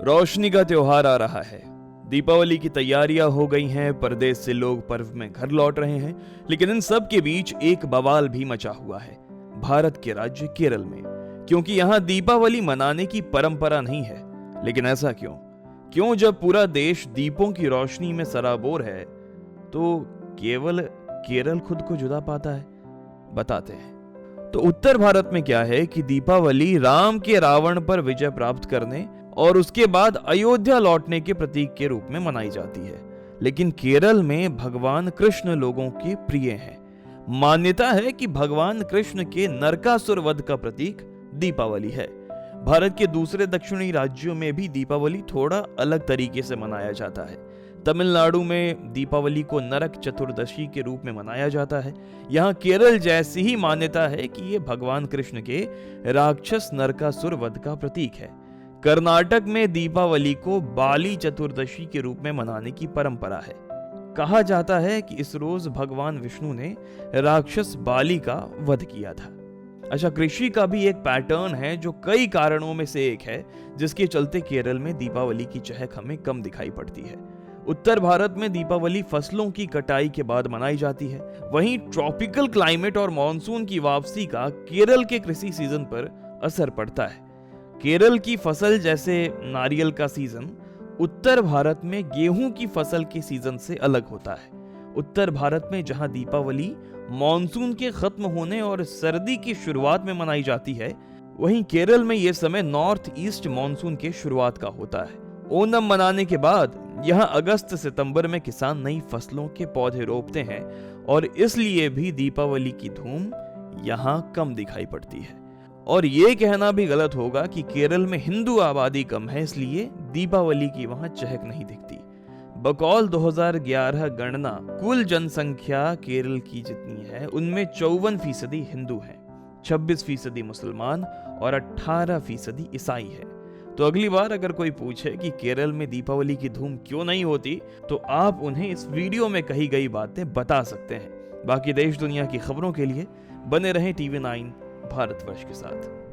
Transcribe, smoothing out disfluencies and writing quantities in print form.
रोशनी का त्योहार आ रहा है। दीपावली की तैयारियां हो गई हैं, परदेश से लोग पर्व में घर लौट रहे हैं, लेकिन इन सब के बीच एक बवाल भी मचा हुआ है भारत के राज्य केरल में, क्योंकि यहाँ दीपावली मनाने की परंपरा नहीं है। लेकिन ऐसा क्यों जब पूरा देश दीपों की रोशनी में सराबोर है तो केवल केरल खुद को जुदा पाता है? बताते हैं। तो उत्तर भारत में क्या है कि दीपावली राम के रावण पर विजय प्राप्त करने और उसके बाद अयोध्या लौटने के प्रतीक के रूप में मनाई जाती है। लेकिन केरल में भगवान कृष्ण लोगों के प्रिय हैं। मान्यता है कि भगवान कृष्ण के नरकासुर वध का प्रतीक दीपावली है। भारत के दूसरे दक्षिणी राज्यों में भी दीपावली थोड़ा अलग तरीके से मनाया जाता है। तमिलनाडु में दीपावली को नरक चतुर्दशी के रूप में मनाया जाता है। यहाँ केरल जैसी ही मान्यता है कि ये भगवान कृष्ण के राक्षस नरकासुर वध का प्रतीक है। कर्नाटक में दीपावली को बाली चतुर्दशी के रूप में मनाने की परंपरा है। कहा जाता है कि इस रोज भगवान विष्णु ने राक्षस बाली का वध किया था। अच्छा, कृषि का भी एक पैटर्न है जो कई कारणों में से एक है जिसके चलते केरल में दीपावली की चहक हमें कम दिखाई पड़ती है। उत्तर भारत में दीपावली फसलों की कटाई के बाद मनाई जाती है। वहीं ट्रॉपिकल क्लाइमेट और मॉनसून की वापसी का केरल के कृषि सीजन पर असर पड़ता है। केरल की फसल जैसे नारियल का सीजन उत्तर भारत में गेहूं की फसल के सीजन से अलग होता है। उत्तर भारत में जहां दीपावली मॉनसून के खत्म होने और सर्दी की शुरुआत में मनाई जाती है, वहीं केरल में यह समय नॉर्थ ईस्ट मॉनसून के शुरुआत का होता है। ओणम मनाने के बाद यहां अगस्त सितंबर में किसान नई फसलों के पौधे रोपते हैं और इसलिए भी दीपावली की धूम यहां कम दिखाई पड़ती है। और ये कहना भी गलत होगा कि केरल में हिंदू आबादी कम है इसलिए दीपावली की वहां चहक नहीं दिखती। बकौल 2011 गणना कुल जनसंख्या केरल की जितनी है उनमें 54% हिंदू हैं, 26% मुसलमान और 18% ईसाई है। तो अगली बार अगर कोई पूछे कि केरल में दीपावली की धूम क्यों नहीं होती, तो आप उन्हें इस वीडियो में कही गई बातें बता सकते हैं। बाकी देश दुनिया की खबरों के लिए बने रहें TV9 भारतवर्ष के साथ।